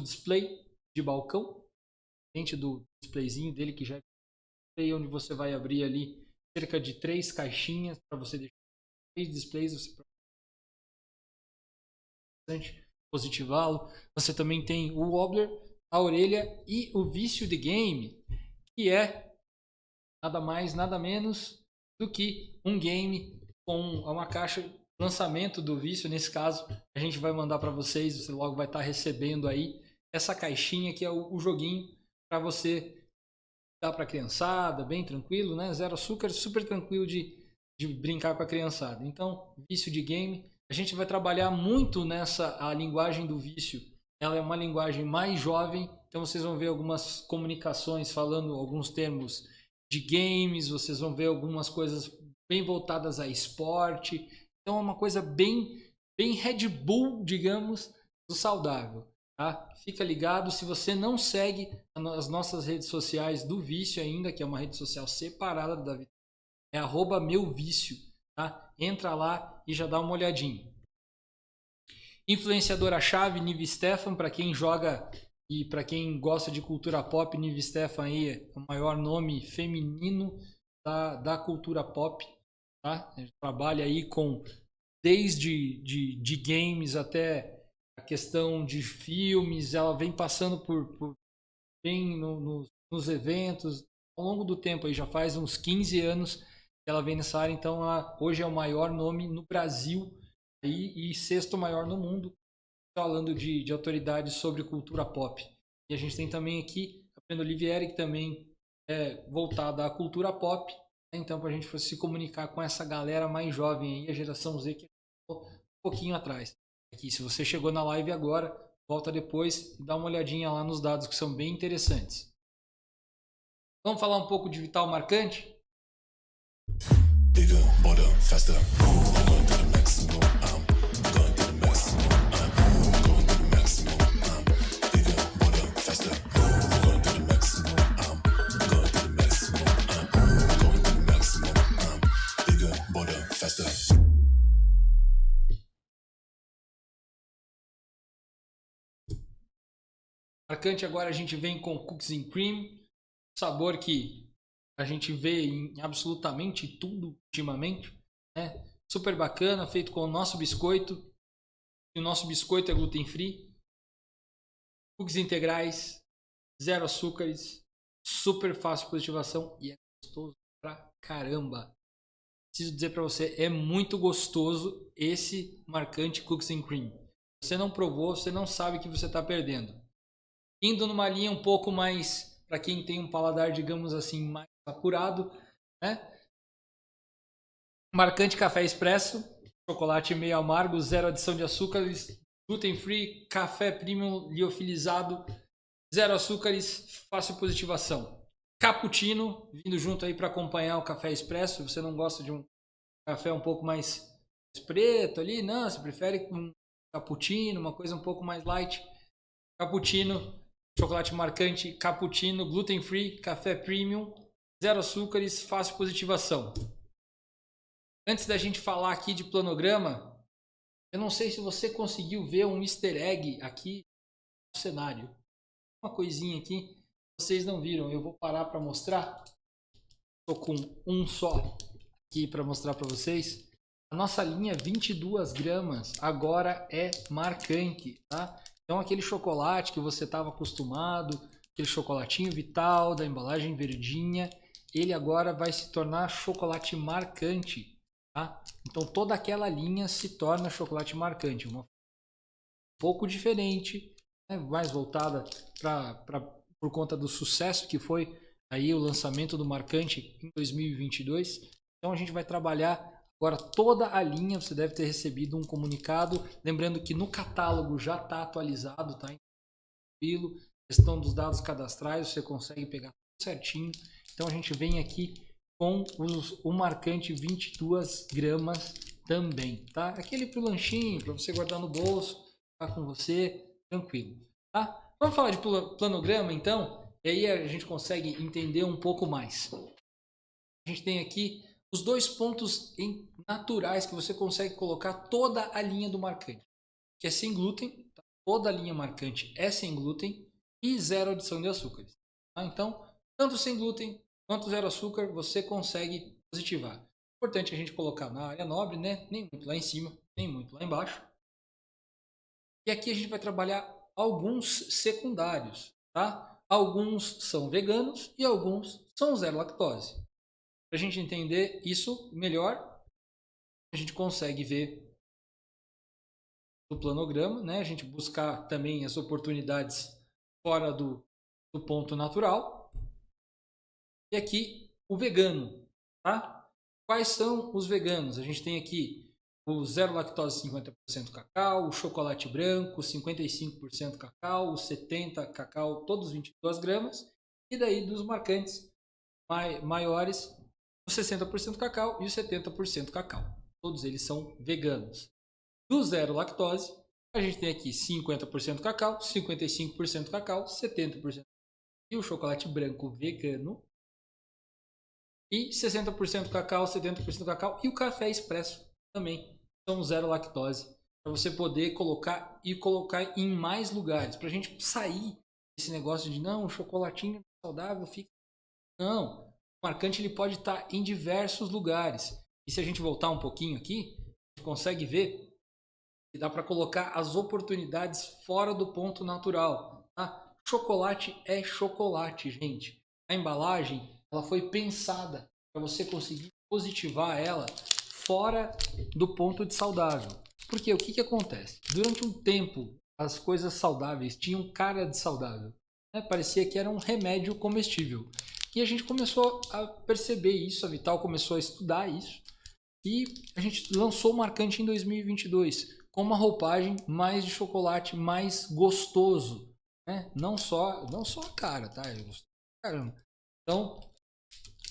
display de balcão, dentro do displayzinho dele que já é onde você vai abrir ali cerca de 3 caixinhas para você deixar 3 displays, você pode positivá-lo. Você também tem o wobbler, a orelha e o vício de game, que é nada mais, nada menos do que um game com uma caixa de lançamento do vício. Nesse caso, a gente vai mandar para vocês, você logo vai estar recebendo aí essa caixinha que é o joguinho para você dar para a criançada, bem tranquilo, né? Zero açúcar, super tranquilo de brincar com a criançada. Então, vício de game, a gente vai trabalhar muito a linguagem do vício. Ela é uma linguagem mais jovem, então vocês vão ver algumas comunicações falando alguns termos de games, vocês vão ver algumas coisas bem voltadas a esporte. Então é uma coisa bem Red Bull, digamos, do saudável. Tá? Fica ligado, se você não segue as nossas redes sociais do Vício ainda, que é uma rede social separada da Vitória, é @meuvício, tá? Entra lá e já dá uma olhadinha. Influenciadora-chave, Nive Stefan, para quem joga e para quem gosta de cultura pop, Nive Stefan aí é o maior nome feminino da cultura pop, tá? Ele trabalha aí com desde de games até a questão de filmes, ela vem passando por bem nos eventos ao longo do tempo, aí já faz uns 15 anos que ela vem nessa área, então ela hoje é o maior nome no Brasil aí, e sexto maior no mundo, falando de autoridades sobre cultura pop. E a gente tem também aqui a Brenda Olivieri, que também é voltada à cultura pop, né? Então para a gente se comunicar com essa galera mais jovem aí, a geração Z, que ficou um pouquinho atrás. Aqui, se você chegou na live agora, volta depois e dá uma olhadinha lá nos dados que são bem interessantes. Vamos falar um pouco de Vital Marcante? Bigger, bolder, faster. I'm going to the maximum. I'm going to the maximum. I'm going to the maximum. I'm bigger, bolder, faster. I'm going to the maximum. I'm going to the maximum. I'm going to the maximum. I'm bigger, bolder, faster. Marcante, agora a gente vem com Cookies and Cream, sabor que a gente vê em absolutamente tudo ultimamente, né? Super bacana, feito com o nosso biscoito. E o nosso biscoito é gluten free. Cookies integrais, zero açúcares, super fácil de positivação e é gostoso pra caramba. Preciso dizer pra você, é muito gostoso esse Marcante Cookies and Cream. Se você não provou, você não sabe o que você está perdendo. Indo numa linha um pouco mais, para quem tem um paladar, digamos assim, mais apurado, né? Marcante Café Expresso, chocolate meio amargo, zero adição de açúcares, gluten free, café premium liofilizado, zero açúcares, fácil positivação. Cappuccino, vindo junto aí para acompanhar o café expresso. Se você não gosta de um café um pouco mais preto ali, não, você prefere um cappuccino, uma coisa um pouco mais light. Cappuccino, chocolate marcante, cappuccino, gluten free, café premium, zero açúcares, fácil positivação. Antes da gente falar aqui de planograma, eu não sei se você conseguiu ver um easter egg aqui no cenário. Uma coisinha aqui, vocês não viram, eu vou parar para mostrar. Estou com um só aqui para mostrar para vocês. A nossa linha 22 gramas agora é marcante, tá? Então aquele chocolate que você estava acostumado, aquele chocolatinho Vital da embalagem verdinha, ele agora vai se tornar chocolate marcante, tá? Então toda aquela linha se torna chocolate marcante, uma um pouco diferente, né? Mais voltada por conta do sucesso que foi aí o lançamento do Marcante em 2022. Então a gente vai trabalhar agora toda a linha. Você deve ter recebido um comunicado, lembrando que no catálogo já está atualizado, tá? Tranquilo. Questão dos dados cadastrais, você consegue pegar tudo certinho. Então a gente vem aqui com o Marcante 22 gramas também, tá? Aquele pro lanchinho, para você guardar no bolso, tá com você, tranquilo, tá? Vamos falar de planograma então, e aí a gente consegue entender um pouco mais. A gente tem aqui os dois pontos naturais que você consegue colocar toda a linha do Marcante, que é sem glúten, tá? Toda a linha Marcante é sem glúten e zero adição de açúcares, tá? Então, tanto sem glúten quanto zero açúcar, você consegue positivar. Importante a gente colocar na área nobre, né? Nem muito lá em cima, nem muito lá embaixo. E aqui a gente vai trabalhar alguns secundários, tá? Alguns são veganos e alguns são zero lactose. Para a gente entender isso melhor, a gente consegue ver o planograma, né? A gente buscar também as oportunidades fora do ponto natural. E aqui o vegano, tá? Quais são os veganos? A gente tem aqui o zero lactose 50% cacau, o chocolate branco 55% cacau, o 70% cacau, todos 22 gramas. E daí dos marcantes maiores, o 60% cacau e o 70% cacau. Todos eles são veganos. Do zero lactose, a gente tem aqui 50% cacau, 55% cacau, 70% e o chocolate branco vegano. E 60% cacau, 70% cacau e o café expresso também são zero lactose para você poder colocar em mais lugares, para a gente sair desse negócio de não, o chocolatinho saudável fica. Não, o marcante ele pode estar em diversos lugares. E se a gente voltar um pouquinho aqui, a gente consegue ver que dá para colocar as oportunidades fora do ponto natural. Tá? Chocolate é chocolate, gente. A embalagem ela foi pensada para você conseguir positivar ela fora do ponto de saudável. Porque o que acontece? Durante um tempo, as coisas saudáveis tinham cara de saudável. Né? Parecia que era um remédio comestível. E a gente começou a perceber isso, a Vital começou a estudar isso. E a gente lançou o Marcante em 2022 com uma roupagem mais de chocolate, mais gostoso. Né? Não só a cara, tá? Caramba. Então,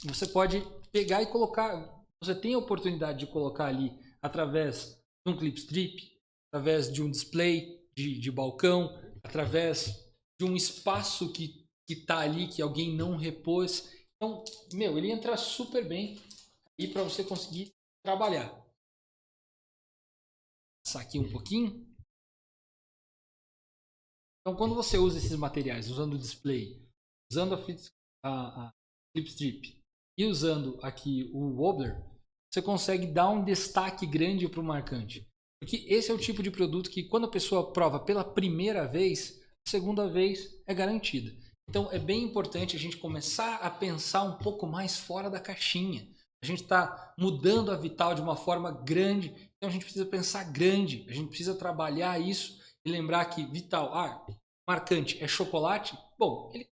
você pode pegar e colocar. Você tem a oportunidade de colocar ali através de um clip strip, através de um display de balcão, através de um espaço que está ali, que alguém não repôs. Então, ele entra super bem aí para você conseguir trabalhar. Vou passar aqui um pouquinho. Então, quando você usa esses materiais, usando o display, usando a clip strip e usando aqui o wobbler, você consegue dar um destaque grande para o marcante. Porque esse é o tipo de produto que quando a pessoa prova pela primeira vez, a segunda vez é garantida. Então é bem importante a gente começar a pensar um pouco mais fora da caixinha. A gente está mudando a Vital de uma forma grande, então a gente precisa pensar grande, a gente precisa trabalhar isso e lembrar que Vital, marcante é chocolate? Bom, ele é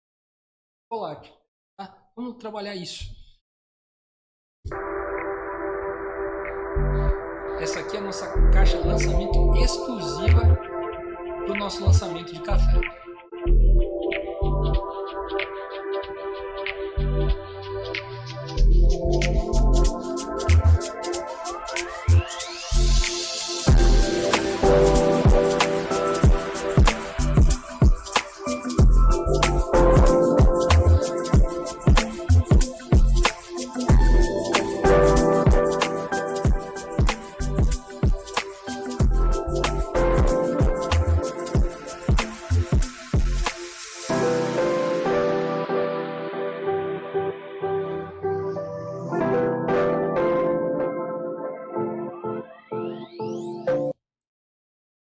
chocolate. Tá? Vamos trabalhar isso. Essa aqui é a nossa caixa de lançamento exclusiva para o nosso lançamento de café.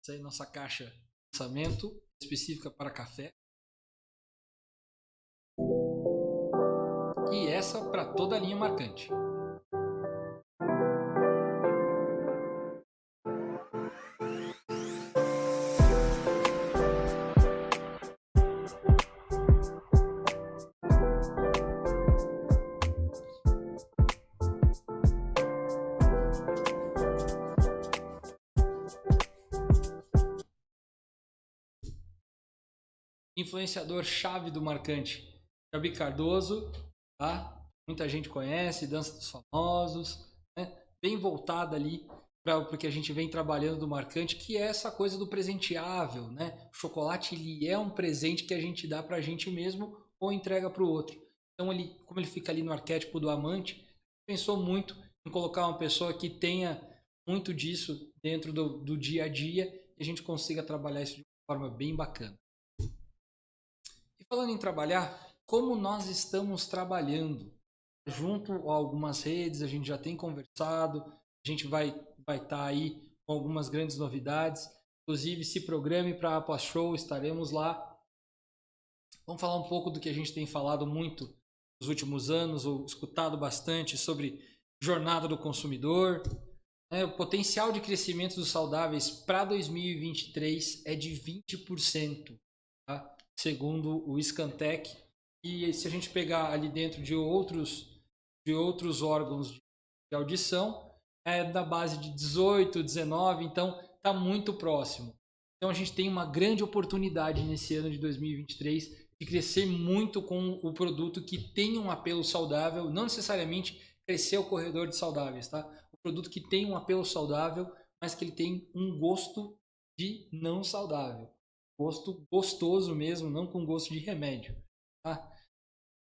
Essa aí é nossa caixa de lançamento específica para café. E essa para toda a linha marcante. Influenciador chave do marcante, Gabi Cardoso, tá? Muita gente conhece, Dança dos Famosos, né? Bem voltada ali para o que a gente vem trabalhando do marcante, que é essa coisa do presenteável, né? O chocolate ele é um presente que a gente dá para a gente mesmo ou entrega para o outro. Então como ele fica ali no arquétipo do amante, pensou muito em colocar uma pessoa que tenha muito disso dentro do dia a dia e a gente consiga trabalhar isso de uma forma bem bacana. E falando em trabalhar, como nós estamos trabalhando? Junto a algumas redes, a gente já tem conversado, a gente vai estar aí com algumas grandes novidades. Inclusive, se programe para a pós-show, estaremos lá. Vamos falar um pouco do que a gente tem falado muito nos últimos anos, ou escutado bastante sobre jornada do consumidor. O potencial de crescimento dos saudáveis para 2023 é de 20%. Tá? Segundo o Scantec, e se a gente pegar ali dentro de outros órgãos de audição, é da base de 18, 19, então está muito próximo. Então a gente tem uma grande oportunidade nesse ano de 2023 de crescer muito com o produto que tem um apelo saudável, não necessariamente crescer o corredor de saudáveis, tá? O produto que tem um apelo saudável, mas que ele tem um gosto de não saudável. Gosto gostoso mesmo, não com gosto de remédio. Tá?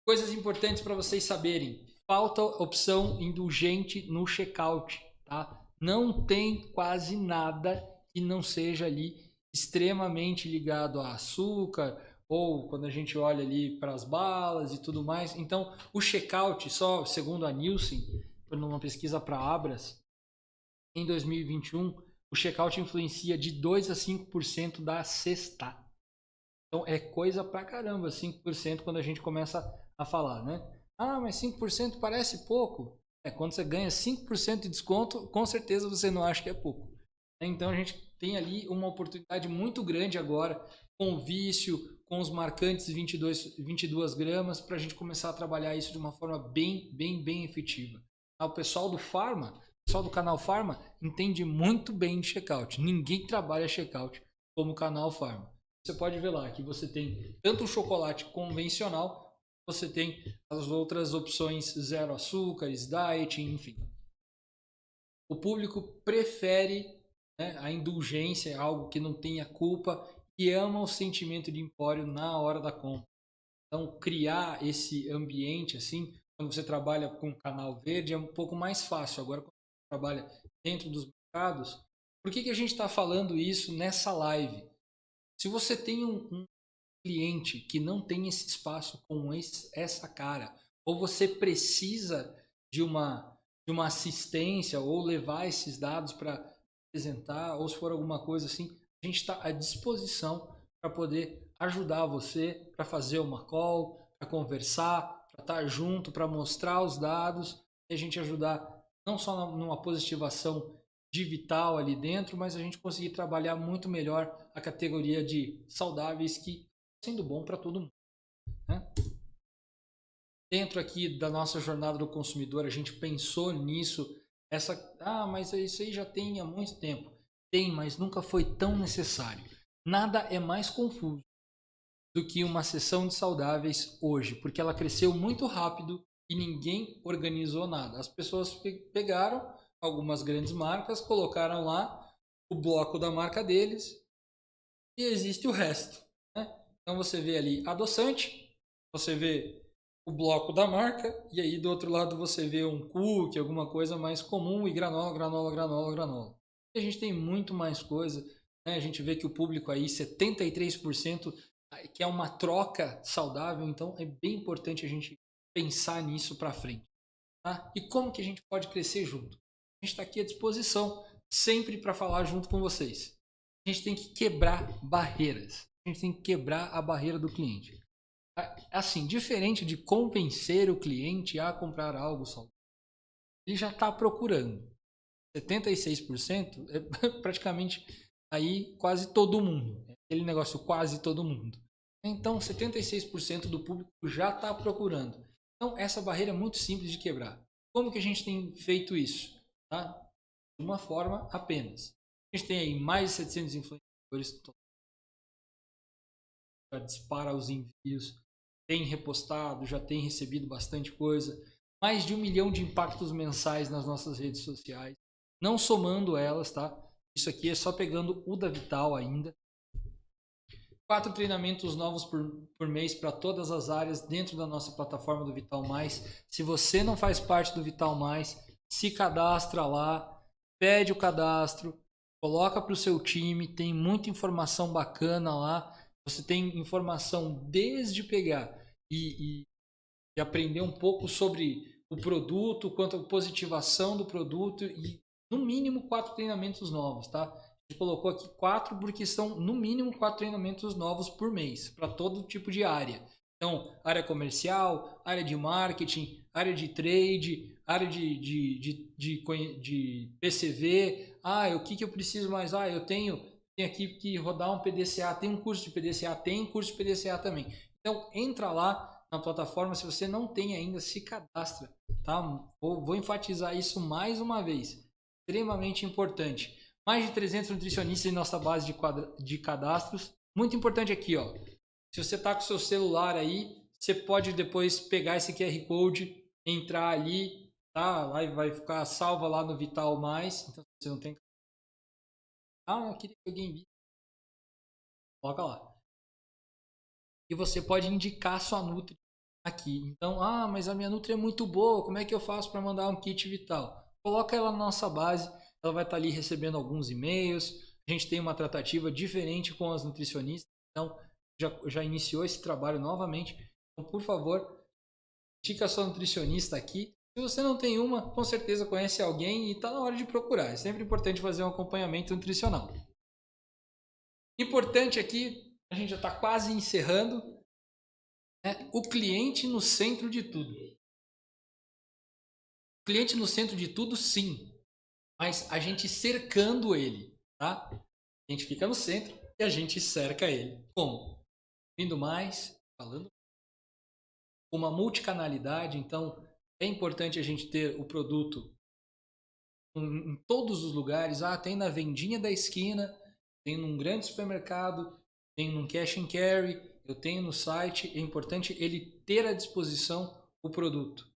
Coisas importantes para vocês saberem. Falta opção indulgente no checkout. Tá? Não tem quase nada que não seja ali extremamente ligado a açúcar, ou quando a gente olha ali para as balas e tudo mais. Então, o checkout, só segundo a Nielsen, numa pesquisa para Abras, em 2021, o checkout influencia de 2 a 5% da cesta. Então, é coisa pra caramba, 5% quando a gente começa a falar, né? Ah, mas 5% parece pouco. Quando você ganha 5% de desconto, com certeza você não acha que é pouco. Então, a gente tem ali uma oportunidade muito grande agora, com o vício, com os marcantes 22 gramas, para a gente começar a trabalhar isso de uma forma bem efetiva. O pessoal do Pharma, o pessoal do canal Pharma, entende muito bem de checkout. Ninguém trabalha checkout como o canal Pharma. Você pode ver lá que você tem tanto o chocolate convencional, você tem as outras opções zero açúcares, diet, enfim. O público prefere, né, a indulgência, algo que não tenha culpa, e ama o sentimento de empório na hora da compra. Então, criar esse ambiente assim, quando você trabalha com canal verde, é um pouco mais fácil. Agora, quando você trabalha dentro dos mercados, por que a gente está falando isso nessa live? Se você tem um cliente que não tem esse espaço com essa cara, ou você precisa de uma assistência, ou levar esses dados para apresentar, ou se for alguma coisa assim, a gente está à disposição para poder ajudar você, para fazer uma call, para conversar, para estar junto, para mostrar os dados, e a gente ajudar não só numa positivação de vital ali dentro, mas a gente conseguir trabalhar muito melhor a categoria de saudáveis, que está sendo bom para todo mundo, né? Dentro aqui da nossa jornada do consumidor, a gente pensou nisso. Mas isso aí já tem há muito tempo. Tem, mas nunca foi tão necessário. Nada é mais confuso do que uma sessão de saudáveis hoje, porque ela cresceu muito rápido e ninguém organizou nada. As pessoas pegaram algumas grandes marcas, colocaram lá o bloco da marca deles e existe o resto, né? Então você vê ali adoçante, você vê o bloco da marca, e aí do outro lado você vê um cookie, alguma coisa mais comum, e granola. E a gente tem muito mais coisa, né? A gente vê que o público aí, 73%, que é uma troca saudável, então é bem importante a gente pensar nisso para frente, tá? E como que a gente pode crescer junto? A gente está aqui à disposição, sempre para falar junto com vocês. A gente tem que quebrar barreiras. A gente tem que quebrar a barreira do cliente. Assim, diferente de convencer o cliente a comprar algo saudável, ele já está procurando. 76% é praticamente aí quase todo mundo. Aquele negócio quase todo mundo. Então, 76% do público já está procurando. Então, essa barreira é muito simples de quebrar. Como que a gente tem feito isso? Tá? De uma forma apenas. A gente tem aí mais de 700 influenciadores, já dispara os envios, tem repostado, já tem recebido bastante coisa. Mais de 1 milhão de impactos mensais nas nossas redes sociais. Não somando elas, tá? Isso aqui é só pegando o da Vital ainda. 4 treinamentos novos por mês para todas as áreas dentro da nossa plataforma do Vital Mais. Se você não faz parte do Vital Mais, se cadastra lá, pede o cadastro, coloca para o seu time, tem muita informação bacana lá. Você tem informação desde pegar e aprender um pouco sobre o produto, quanto a positivação do produto, e no mínimo 4 treinamentos novos, tá? A gente colocou aqui 4 porque são no mínimo 4 treinamentos novos por mês, para todo tipo de área. Então, área comercial, área de marketing, área de trade, área de PCV. O que eu preciso mais? Eu tenho aqui que rodar um PDCA, tem um curso de PDCA, tem curso de PDCA também. Então, entra lá na plataforma, se você não tem ainda, se cadastra, tá? Vou enfatizar isso mais uma vez, extremamente importante. Mais de 300 nutricionistas em nossa base de cadastros. Muito importante aqui, ó. Se você está com o seu celular aí, você pode depois pegar esse QR Code, entrar ali, tá? Vai ficar salva lá no Vital Mais. Então, se você não tem... eu queria que alguém visse. Coloca lá. E você pode indicar sua Nutri aqui. Então, mas a minha Nutri é muito boa, como é que eu faço para mandar um kit Vital? Coloca ela na nossa base, ela vai estar ali recebendo alguns e-mails, A gente tem uma tratativa diferente com as nutricionistas, então já iniciou esse trabalho novamente. Então, por favor, indica a sua nutricionista aqui. Se você não tem uma, com certeza conhece alguém e está na hora de procurar. É sempre importante fazer um acompanhamento nutricional. Importante aqui, a gente já está quase encerrando, né? O cliente no centro de tudo. O cliente no centro de tudo, sim, mas a gente cercando ele, tá? A gente fica no centro e a gente cerca ele. Como? Vindo mais, falando. Uma multicanalidade, então é importante a gente ter o produto em todos os lugares. Tem na vendinha da esquina, tem num grande supermercado, tem num cash and carry, eu tenho no site. É importante ele ter à disposição o produto.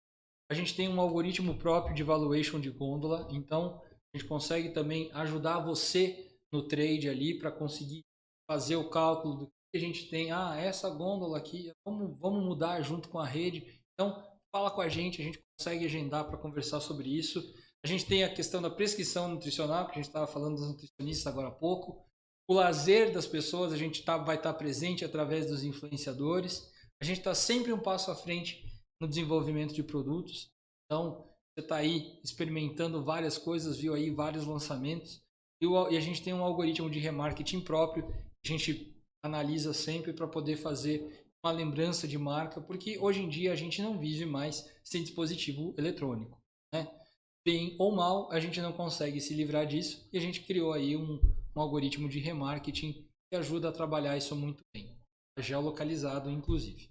A gente tem um algoritmo próprio de valuation de gôndola, então a gente consegue também ajudar você no trade ali para conseguir fazer o cálculo do que a gente tem. Essa gôndola aqui, vamos mudar junto com a rede. Então, fala com a gente consegue agendar para conversar sobre isso. A gente tem a questão da prescrição nutricional, que a gente estava falando dos nutricionistas agora há pouco. O lazer das pessoas, a gente vai estar presente através dos influenciadores. A gente está sempre um passo à frente no desenvolvimento de produtos. Então, você está aí experimentando várias coisas, viu aí vários lançamentos. E a gente tem um algoritmo de remarketing próprio, que a gente analisa sempre para poder fazer uma lembrança de marca, porque hoje em dia a gente não vive mais sem dispositivo eletrônico, né? Bem ou mal, a gente não consegue se livrar disso e a gente criou aí um algoritmo de remarketing que ajuda a trabalhar isso muito bem, geolocalizado inclusive.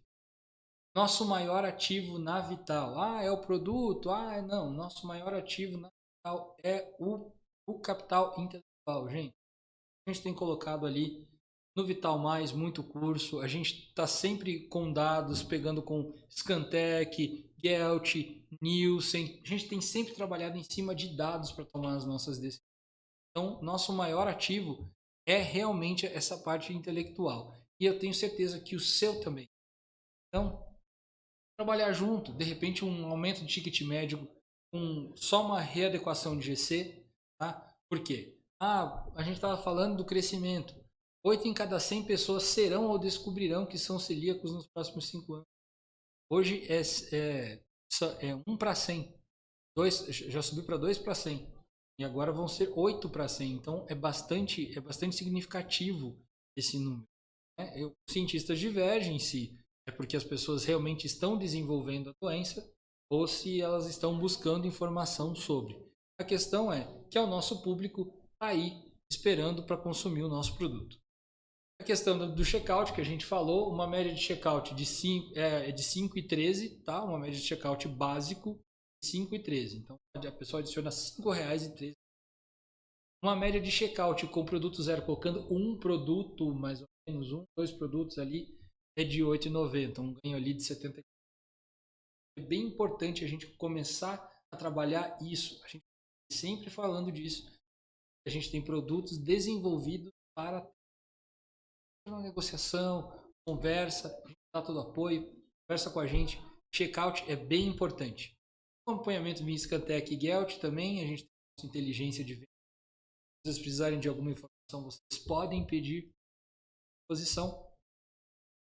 Nosso maior ativo na Vital, é o produto, não, nosso maior ativo na Vital é o capital intelectual, gente. A gente tem colocado ali no Vital Mais muito curso, a gente está sempre com dados, pegando com Scantec, Gelt, Nielsen, a gente tem sempre trabalhado em cima de dados para tomar as nossas decisões. Então, nosso maior ativo é realmente essa parte intelectual. E eu tenho certeza que o seu também. Então, trabalhar junto, de repente um aumento de ticket médio com só uma readequação de GC, tá? Por quê? A gente estava falando do crescimento. 8 em cada 100 pessoas serão ou descobrirão que são celíacos nos próximos 5 anos. Hoje é 1 para 100. Já subiu para 2 para 100. E agora vão ser 8 para 100. Então é bastante significativo esse número. Os cientistas divergem se é porque as pessoas realmente estão desenvolvendo a doença ou se elas estão buscando informação sobre. A questão é que o nosso público está aí esperando para consumir o nosso produto. A questão do checkout que a gente falou, uma média de checkout de 5,13, tá? Uma média de checkout básico de 5,13. Então a pessoa adiciona R$5,13. Uma média de checkout com produto zero, colocando um produto, mais ou menos, 2 produtos ali, é de R$8,90. Um ganho ali de 70. É bem importante a gente começar a trabalhar isso. A gente sempre falando disso. A gente tem produtos desenvolvidos para uma negociação, conversa, a gente dá todo apoio, conversa com a gente. Checkout é bem importante. Acompanhamento via Scantec e Gelt também, a gente tem inteligência de venda. Se vocês precisarem de alguma informação, vocês podem pedir posição.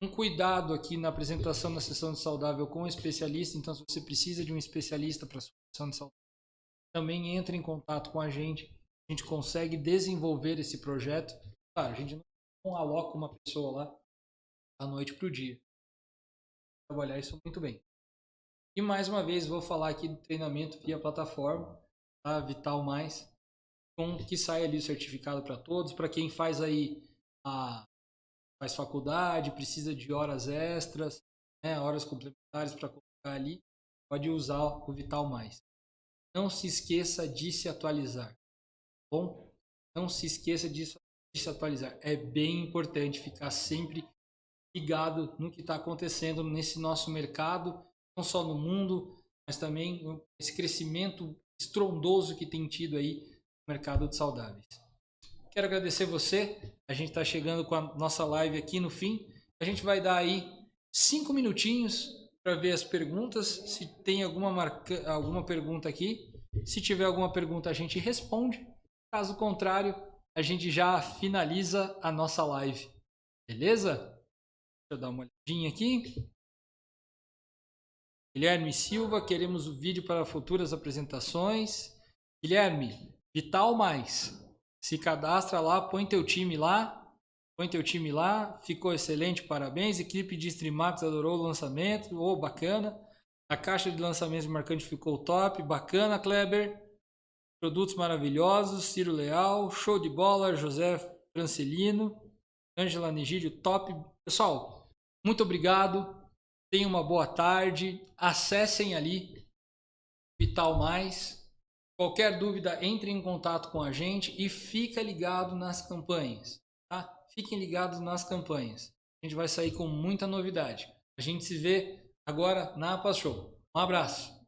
Um cuidado aqui na apresentação na sessão de saudável com o especialista. Então, se você precisa de um especialista para a sua sessão de saudável, também entre em contato com a gente. A gente consegue desenvolver esse projeto. Claro, a gente não aloca uma pessoa lá da noite para o dia. Trabalhar isso muito bem. E mais uma vez vou falar aqui do treinamento via plataforma, tá? Vital Mais, com que sai ali o certificado para todos, para quem faz aí faz faculdade, precisa de horas extras, né? Horas complementares para colocar ali, pode usar o Vital Mais. Não se esqueça de se atualizar, bom? Não se esqueça de se atualizar. É bem importante ficar sempre ligado no que está acontecendo nesse nosso mercado, não só no mundo, mas também esse crescimento estrondoso que tem tido aí no mercado de saudáveis. Quero agradecer você. A gente está chegando com a nossa live aqui no fim. A gente vai dar aí 5 minutinhos para ver as perguntas. Se tem alguma pergunta aqui. Se tiver alguma pergunta, a gente responde. Caso contrário, a gente já finaliza a nossa live. Beleza? Deixa eu dar uma olhadinha aqui. Guilherme Silva, queremos o vídeo para futuras apresentações. Guilherme, Vital Mais. Se cadastra lá, põe teu time lá. Ficou excelente, parabéns. Equipe de Streamax adorou o lançamento. Oh, bacana. A caixa de lançamentos marcante ficou top. Bacana, Kleber. Produtos maravilhosos. Ciro Leal, show de bola. José Francelino, Ângela Nigídio, top. Pessoal, muito obrigado. Tenham uma boa tarde. Acessem ali Vital Mais. Qualquer dúvida, entre em contato com a gente e fica ligado nas campanhas. Tá? Fiquem ligados nas campanhas. A gente vai sair com muita novidade. A gente se vê agora na APAS Show. Um abraço.